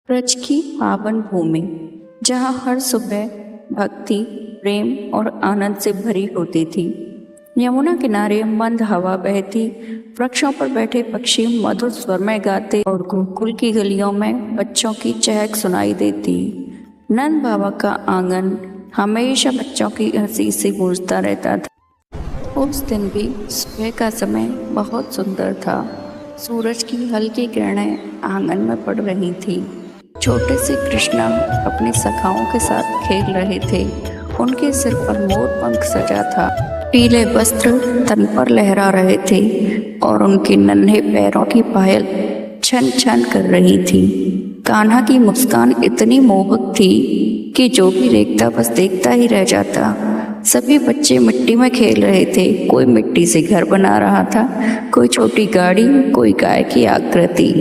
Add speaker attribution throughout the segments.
Speaker 1: ब्रज की पावन भूमि जहाँ हर सुबह भक्ति, प्रेम और आनंद से भरी होती थी। यमुना किनारे मंद हवा बहती, वृक्षों पर बैठे पक्षी मधुर स्वर में गाते और गोकुल की गलियों में बच्चों की चहक सुनाई देती। नंद बाबा का आंगन हमेशा बच्चों की हंसी से गूंजता रहता था। उस दिन भी सुबह का समय बहुत सुंदर था। सूरज की हल्की किरणें आंगन में पड़ रही थी। छोटे से कृष्णा अपने सखाओं के साथ खेल रहे थे। उनके सिर पर मोर पंख सजा था, पीले वस्त्र तन पर लहरा रहे थे और उनके नन्हे पैरों की पायल छन छन कर रही थी। कान्हा की मुस्कान इतनी मोहक थी कि जो भी देखता बस देखता ही रह जाता। सभी बच्चे मिट्टी में खेल रहे थे। कोई मिट्टी से घर बना रहा था, कोई छोटी गाड़ी, कोई गाय की आकृति।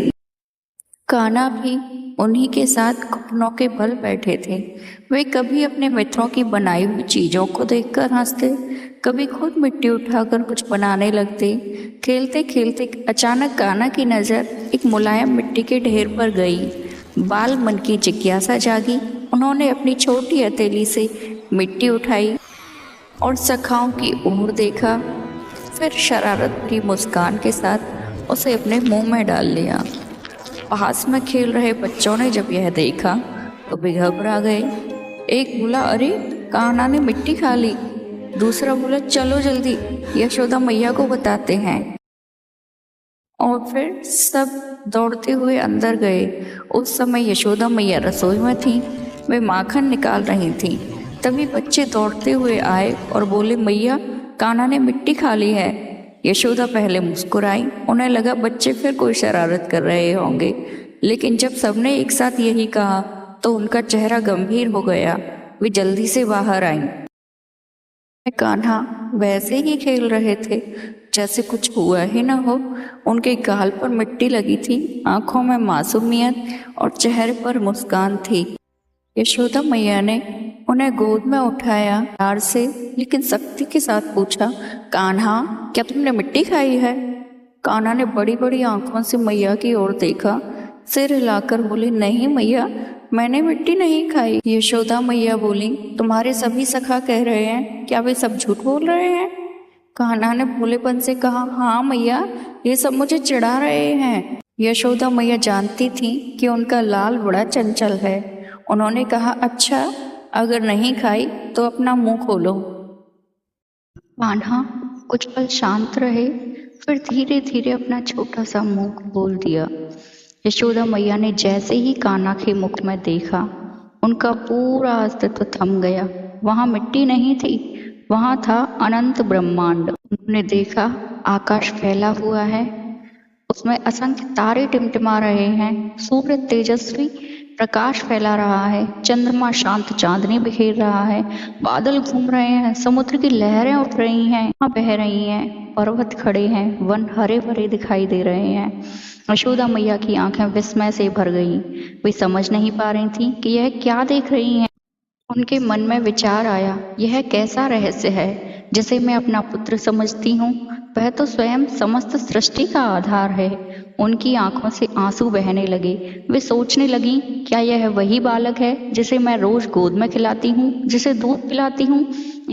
Speaker 1: कान्हा भी उन्हीं के साथ घुटनों के बल बैठे थे। वे कभी अपने मित्रों की बनाई हुई चीजों को देखकर हंसते, कभी खुद मिट्टी उठाकर कुछ बनाने लगते। खेलते खेलते अचानक कान्हा की नज़र एक मुलायम मिट्टी के ढेर पर गई। बाल मन की जिज्ञासा जागी। उन्होंने अपनी छोटी हथेली से मिट्टी उठाई और सखाओं की ओर देखा, फिर शरारत भरी मुस्कान के साथ उसे अपने मुंह में डाल लिया। पास में खेल रहे बच्चों ने जब यह देखा तो वे घबरा गए। एक बोला, अरे कान्हा ने मिट्टी खा ली। दूसरा बोला, चलो जल्दी यशोदा मैया को बताते हैं। और फिर सब दौड़ते हुए अंदर गए। उस समय यशोदा मैया रसोई में थी, वे माखन निकाल रही थी। तभी बच्चे दौड़ते हुए आए और बोले, मैया कान्हा ने मिट्टी खा ली है। यशोदा पहले मुस्कुराई, उन्हें लगा बच्चे फिर कोई शरारत कर रहे होंगे, लेकिन जब सबने एक साथ यही कहा तो उनका चेहरा गंभीर हो गया। वे जल्दी से बाहर आईं। कान्हा वैसे ही खेल रहे थे जैसे कुछ हुआ ही ना हो। उनके गाल पर मिट्टी लगी थी, आंखों में मासूमियत और चेहरे पर मुस्कान थी। यशोदा मैया ने उन्हें गोद में उठाया प्यार से, लेकिन सख्ती के साथ पूछा, कान्हा क्या तुमने मिट्टी खाई है? कान्हा ने बड़ी बड़ी आंखों से मैया की ओर देखा, सिर हिलाकर बोली, नहीं मैया, मैंने मिट्टी नहीं खाई। यशोदा मैया बोली, तुम्हारे सभी सखा कह रहे हैं, क्या वे सब झूठ बोल रहे हैं? कान्हा ने भोलेपन से कहा, हाँ मैया, ये सब मुझे चिढ़ा रहे हैं। यशोदा मैया जानती थी कि उनका लाल बड़ा चंचल है। उन्होंने कहा, अच्छा अगर नहीं खाई तो अपना मुंह खोलो। कान्हा कुछ पल शांत रहे, फिर धीरे धीरे अपना छोटा सा मुंह खोल दिया। यशोदा मैया ने जैसे ही कान्हा के मुख में देखा, उनका पूरा अस्तित्व थम गया। वहां मिट्टी नहीं थी, वहां था अनंत ब्रह्मांड। उन्होंने देखा, आकाश फैला हुआ है, उसमें असंख्य तारे टिमटिमा रहे हैं, सूर्य तेजस्वी प्रकाश फैला रहा है, चंद्रमा शांत चांदनी बिखेर रहा है, बादल घूम रहे हैं, समुद्र की लहरें उठ रही हैं, बह रही हैं, पर्वत खड़े हैं, वन हरे भरे दिखाई दे रहे हैं। यशोदा मैया की आंखें विस्मय से भर गईं। वे समझ नहीं पा रही थी कि यह क्या देख रही हैं। उनके मन में विचार आया, यह कैसा रहस्य है जिसे मैं अपना पुत्र समझती हूँ, वह तो स्वयं समस्त सृष्टि का आधार है। उनकी आंखों से आंसू बहने लगे। वे सोचने लगी, क्या यह वही बालक है जिसे मैं रोज गोद में खिलाती हूँ, जिसे दूध पिलाती हूँ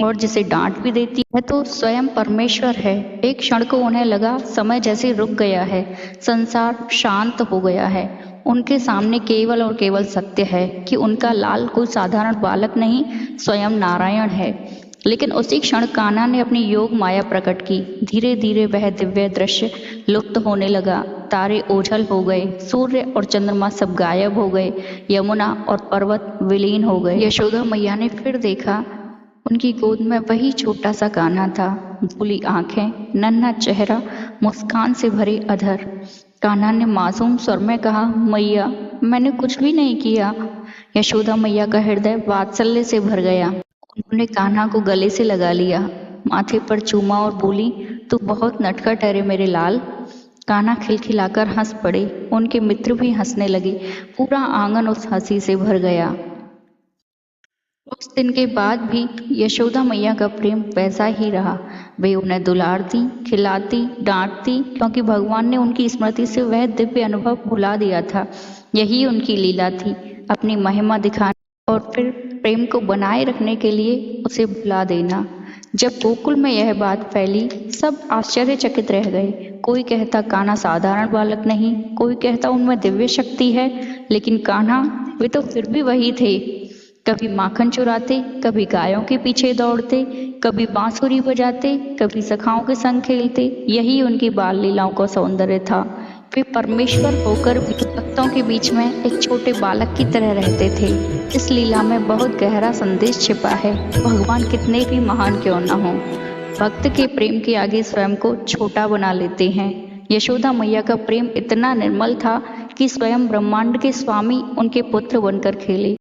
Speaker 1: और जिसे डांट भी देती? वह तो स्वयं परमेश्वर है। एक क्षण को उन्हें लगा समय जैसे रुक गया है, संसार शांत हो गया है। उनके सामने केवल और केवल सत्य है कि उनका लाल कोई साधारण बालक नहीं, स्वयं नारायण है। लेकिन उसी क्षण कान्हा ने अपनी योग माया प्रकट की। धीरे धीरे वह दिव्य दृश्य लुप्त होने लगा। तारे ओझल हो गए, सूर्य और चंद्रमा सब गायब हो गए, यमुना और पर्वत विलीन हो गए। यशोदा मैया ने फिर देखा, उनकी गोद में वही छोटा सा कान्हा था, भूली आंखें, नन्हा चेहरा, मुस्कान से भरे अधर। कान्हा ने मासूम स्वर में कहा, मैया मैंने कुछ भी नहीं किया। यशोदा मैया का हृदय वात्सल्य से भर गया। उन्होंने कान्हा को गले से लगा लिया, माथे पर चूमा और बोली, तू बहुत नटखट है रे मेरे लाल। कान्हा खिलखिलाकर हंस पड़े। उनके मित्र भी हंसने लगे। पूरा आंगन उस हंसी से भर गया। उस दिन के बाद भी यशोदा मैया का प्रेम वैसा ही रहा। वे उन्हें दुलारती, खिलाती, डांटती, क्योंकि भगवान ने उनकी स्मृति से वह दिव्य अनुभव भुला दिया था। यही उनकी लीला थी, अपनी महिमा दिखाना और फिर प्रेम को बनाए रखने के लिए उसे भुला देना। जब गोकुल में यह बात फैली, सब आश्चर्यचकित रह गए। कोई कहता कान्हा साधारण बालक नहीं, कोई कहता उनमें दिव्य शक्ति है। लेकिन कान्हा, वे तो फिर भी वही थे। कभी माखन चुराते, कभी गायों के पीछे दौड़ते, कभी बांसुरी बजाते, कभी सखाओं के संग खेलते। यही उनकी बाल लीलाओं का सौंदर्य था। वे परमेश्वर होकर भी भक्तों के बीच में एक छोटे बालक की तरह रहते थे। इस लीला में बहुत गहरा संदेश छिपा है। भगवान कितने भी महान क्यों न हो, भक्त के प्रेम के आगे स्वयं को छोटा बना लेते हैं। यशोदा मैया का प्रेम इतना निर्मल था कि स्वयं ब्रह्मांड के स्वामी उनके पुत्र बनकर खेले।